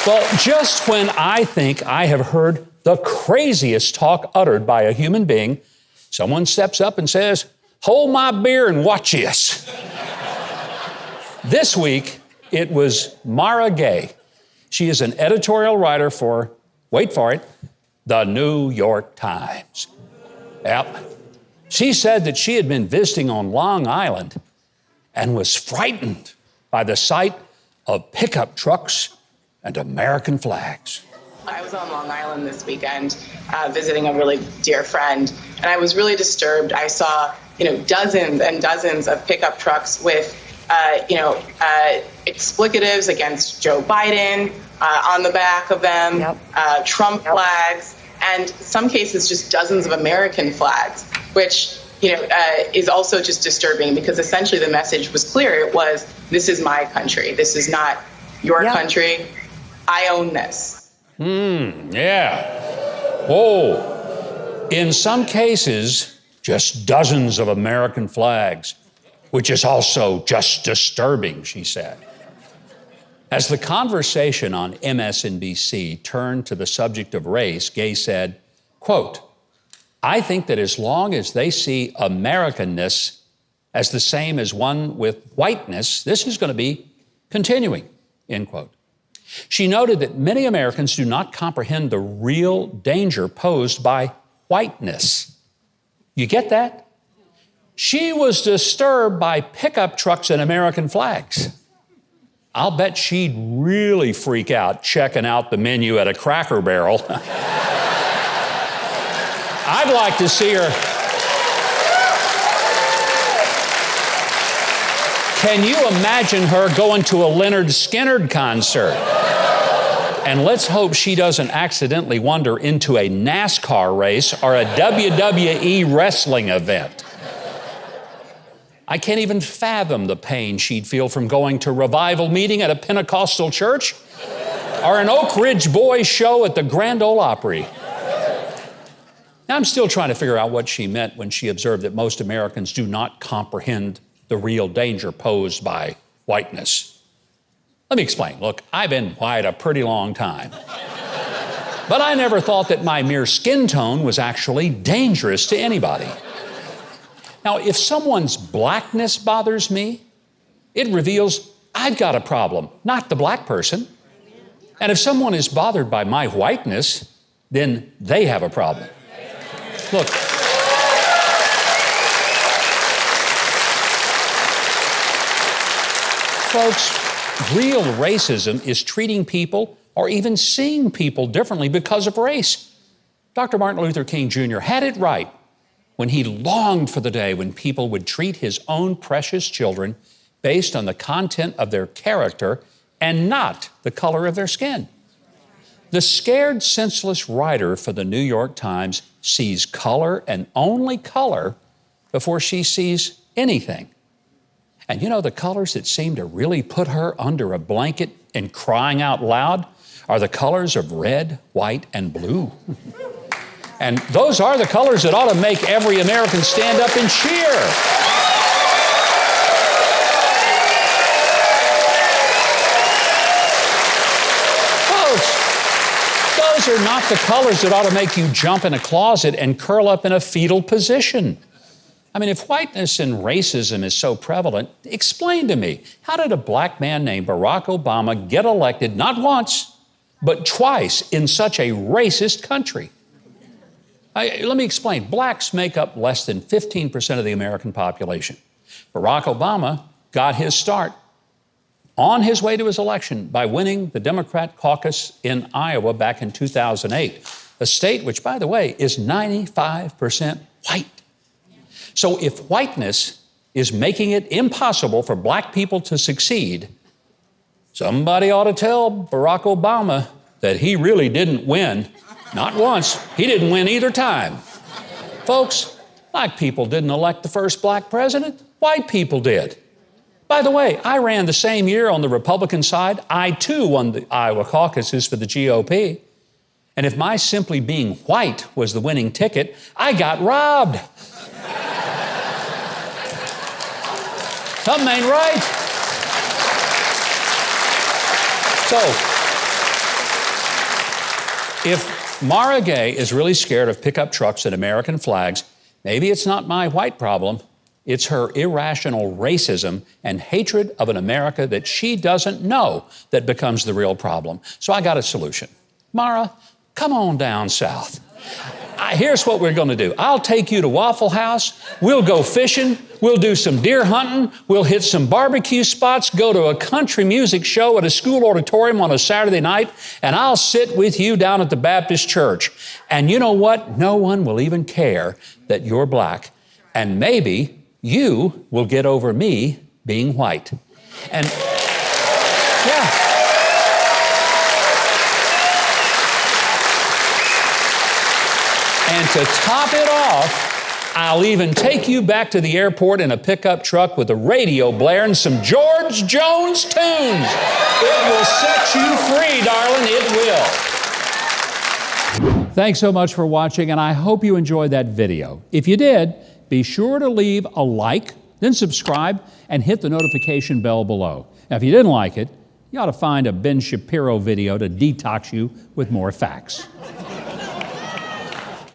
Well, just when I think I have heard the craziest talk uttered by a human being, someone steps up and says, "Hold my beer and watch this." This week, it was Mara Gay. She is an editorial writer for, wait for it, the New York Times. Yep. She said that she had been visiting on Long Island and was frightened by the sight of pickup trucks and American flags. I was on Long Island this weekend visiting a really dear friend, and I was really disturbed. I saw, dozens and dozens of pickup trucks with, explicatives against Joe Biden on the back of them, Trump flags, and some cases just dozens of American flags, which is also just disturbing because essentially the message was clear. It was, this is my country. This is not your country. I own this. Yeah. Whoa. In some cases, just dozens of American flags, which is also just disturbing, she said. As the conversation on MSNBC turned to the subject of race, Gay said, quote, "I think that as long as they see Americanness as the same as one with whiteness, this is going to be continuing," end quote. She noted that many Americans do not comprehend the real danger posed by whiteness. You get that? She was disturbed by pickup trucks and American flags. I'll bet she'd really freak out checking out the menu at a Cracker Barrel. I'd like to see her. Can you imagine her going to a Lynyrd Skynyrd concert? And let's hope she doesn't accidentally wander into a NASCAR race or a WWE wrestling event. I can't even fathom the pain she'd feel from going to revival meeting at a Pentecostal church or an Oak Ridge Boys show at the Grand Ole Opry. Now, I'm still trying to figure out what she meant when she observed that most Americans do not comprehend the real danger posed by whiteness. Let me explain. Look, I've been white a pretty long time. But I never thought that my mere skin tone was actually dangerous to anybody. Now, if someone's blackness bothers me, it reveals I've got a problem, not the black person. And if someone is bothered by my whiteness, then they have a problem. Look, folks, real racism is treating people or even seeing people differently because of race. Dr. Martin Luther King Jr. had it right when he longed for the day when people would treat his own precious children based on the content of their character and not the color of their skin. The scared, senseless writer for the New York Times sees color and only color before she sees anything. And the colors that seem to really put her under a blanket and crying out loud are the colors of red, white, and blue. And those are the colors that ought to make every American stand up and cheer. Folks, those are not the colors that ought to make you jump in a closet and curl up in a fetal position. I mean, if whiteness and racism is so prevalent, explain to me, how did a black man named Barack Obama get elected not once, but twice in such a racist country? Let me explain. Blacks make up less than 15% of the American population. Barack Obama got his start on his way to his election by winning the Democrat caucus in Iowa back in 2008, a state which, by the way, is 95% white. So if whiteness is making it impossible for black people to succeed, somebody ought to tell Barack Obama that he really didn't win. Not once. He didn't win either time. Folks, black people didn't elect the first black president. White people did. By the way, I ran the same year on the Republican side. I, too, won the Iowa caucuses for the GOP. And if my simply being white was the winning ticket, I got robbed. Something ain't right. So, If Mara Gay is really scared of pickup trucks and American flags, maybe it's not my white problem. It's her irrational racism and hatred of an America that she doesn't know that becomes the real problem. So I got a solution. Mara, come on down south. Here's what we're going to do. I'll take you to Waffle House. We'll go fishing. We'll do some deer hunting. We'll hit some barbecue spots, go to a country music show at a school auditorium on a Saturday night, and I'll sit with you down at the Baptist church. And you know what? No one will even care that you're black. And maybe you will get over me being white. And yeah. And to top it off, I'll even take you back to the airport in a pickup truck with a radio blaring some George Jones tunes. It will set you free, darling. It will. Thanks so much for watching, and I hope you enjoyed that video. If you did, be sure to leave a like, then subscribe, and hit the notification bell below. Now, if you didn't like it, you ought to find a Ben Shapiro video to detox you with more facts.